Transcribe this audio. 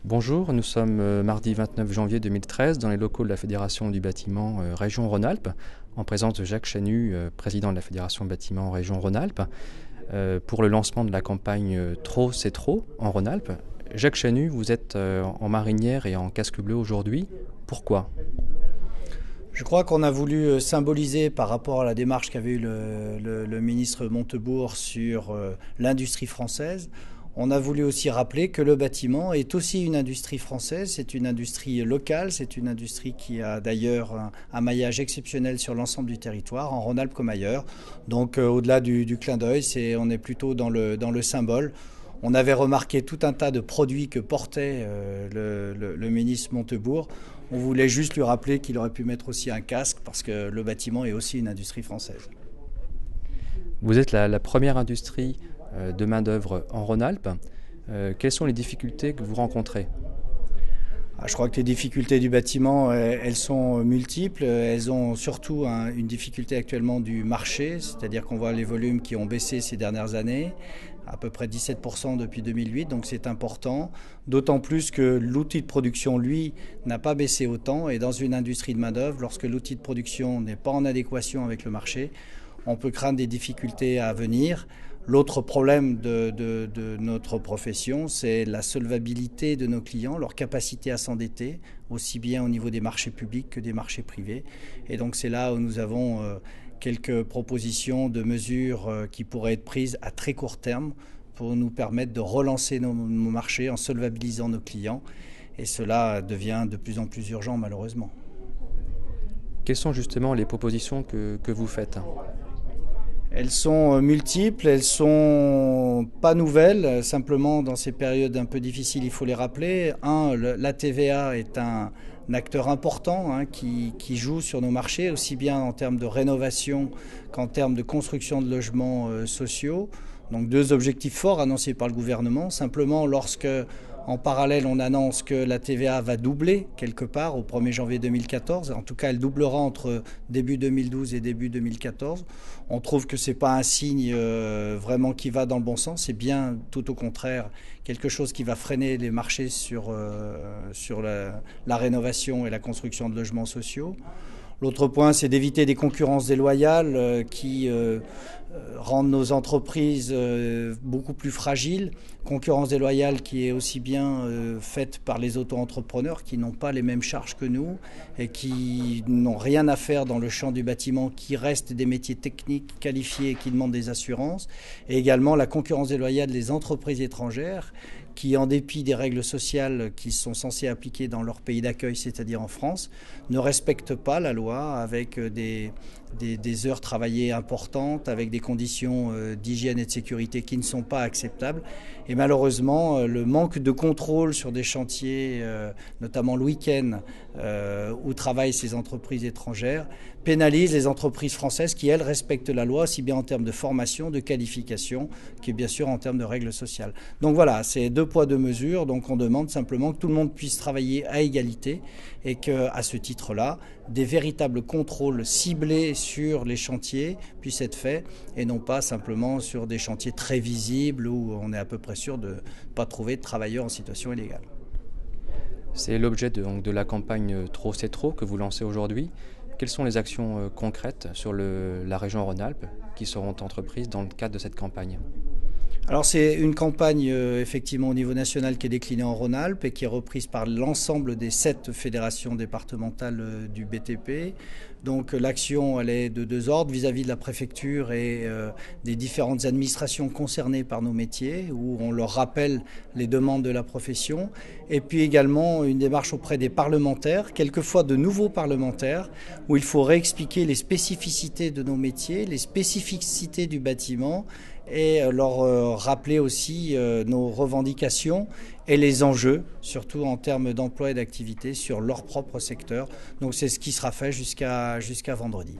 Bonjour, nous sommes mardi 29 janvier 2013 dans les locaux de la Fédération du bâtiment Région Rhône-Alpes, en présence de Jacques Chanu, président de la Fédération bâtiment Région Rhône-Alpes, pour le lancement de la campagne Trop c'est trop en Rhône-Alpes. Jacques Chanu, vous êtes en marinière et en casque bleu aujourd'hui. Pourquoi ? Je crois qu'on a voulu symboliser par rapport à la démarche qu'avait eu le ministre Montebourg sur l'industrie française. On a voulu aussi rappeler que le bâtiment est aussi une industrie française, c'est une industrie locale, c'est une industrie qui a d'ailleurs un maillage exceptionnel sur l'ensemble du territoire, en Rhône-Alpes comme ailleurs. Donc au-delà du clin d'œil, on est plutôt dans le symbole. On avait remarqué tout un tas de produits que portait le ministre Montebourg. On voulait juste lui rappeler qu'il aurait pu mettre aussi un casque parce que le bâtiment est aussi une industrie française. Vous êtes la première industrie de main-d'œuvre en Rhône-Alpes. Quelles sont les difficultés que vous rencontrez ? Je crois que les difficultés du bâtiment, elles sont multiples. Elles ont surtout une difficulté actuellement du marché, c'est-à-dire qu'on voit les volumes qui ont baissé ces dernières années, à peu près 17% depuis 2008, donc c'est important. D'autant plus que l'outil de production, lui, n'a pas baissé autant. Et dans une industrie de main-d'œuvre, lorsque l'outil de production n'est pas en adéquation avec le marché, on peut craindre des difficultés à venir. L'autre problème de notre profession, c'est la solvabilité de nos clients, leur capacité à s'endetter, aussi bien au niveau des marchés publics que des marchés privés. Et donc c'est là où nous avons quelques propositions de mesures qui pourraient être prises à très court terme pour nous permettre de relancer nos marchés en solvabilisant nos clients. Et cela devient de plus en plus urgent malheureusement. Quelles sont justement les propositions que vous faites ? Elles sont multiples, elles sont pas nouvelles, simplement dans ces périodes un peu difficiles, il faut les rappeler. La TVA est un acteur important qui joue sur nos marchés, aussi bien en termes de rénovation qu'en termes de construction de logements sociaux. Donc deux objectifs forts annoncés par le gouvernement. Simplement, lorsque en parallèle on annonce que la TVA va doubler quelque part au 1er janvier 2014, en tout cas elle doublera entre début 2012 et début 2014, on trouve que ce n'est pas un signe vraiment qui va dans le bon sens, c'est bien tout au contraire quelque chose qui va freiner les marchés sur la rénovation et la construction de logements sociaux. L'autre point, c'est d'éviter des concurrences déloyales qui rendent nos entreprises beaucoup plus fragiles. Concurrence déloyale qui est aussi bien faite par les auto-entrepreneurs qui n'ont pas les mêmes charges que nous et qui n'ont rien à faire dans le champ du bâtiment, qui restent des métiers techniques qualifiés et qui demandent des assurances. Et également la concurrence déloyale des entreprises étrangères qui, en dépit des règles sociales qui sont censées appliquer dans leur pays d'accueil, c'est-à-dire en France, ne respectent pas la loi avec des heures travaillées importantes, avec des conditions d'hygiène et de sécurité qui ne sont pas acceptables. Et malheureusement, le manque de contrôle sur des chantiers, notamment le week-end, où travaillent ces entreprises étrangères, pénalise les entreprises françaises qui, elles, respectent la loi, aussi bien en termes de formation, de qualification, que bien sûr en termes de règles sociales. Donc voilà, c'est deux poids, deux mesures. Donc on demande simplement que tout le monde puisse travailler à égalité et qu'à ce titre-là, des véritables contrôles ciblés sur les chantiers puissent être faits et non pas simplement sur des chantiers très visibles où on est à peu près sûr de ne pas trouver de travailleurs en situation illégale. C'est l'objet de la campagne Trop c'est trop que vous lancez aujourd'hui. Quelles sont les actions concrètes sur la région Rhône-Alpes qui seront entreprises dans le cadre de cette campagne ? Alors c'est une campagne effectivement au niveau national qui est déclinée en Rhône-Alpes et qui est reprise par l'ensemble des 7 fédérations départementales du BTP. Donc l'action elle est de deux ordres vis-à-vis de la préfecture et des différentes administrations concernées par nos métiers où on leur rappelle les demandes de la profession. Et puis également une démarche auprès des parlementaires, quelquefois de nouveaux parlementaires, où il faut réexpliquer les spécificités de nos métiers, les spécificités du bâtiment et leur rappeler aussi nos revendications et les enjeux, surtout en termes d'emploi et d'activité sur leur propre secteur. Donc c'est ce qui sera fait jusqu'à vendredi.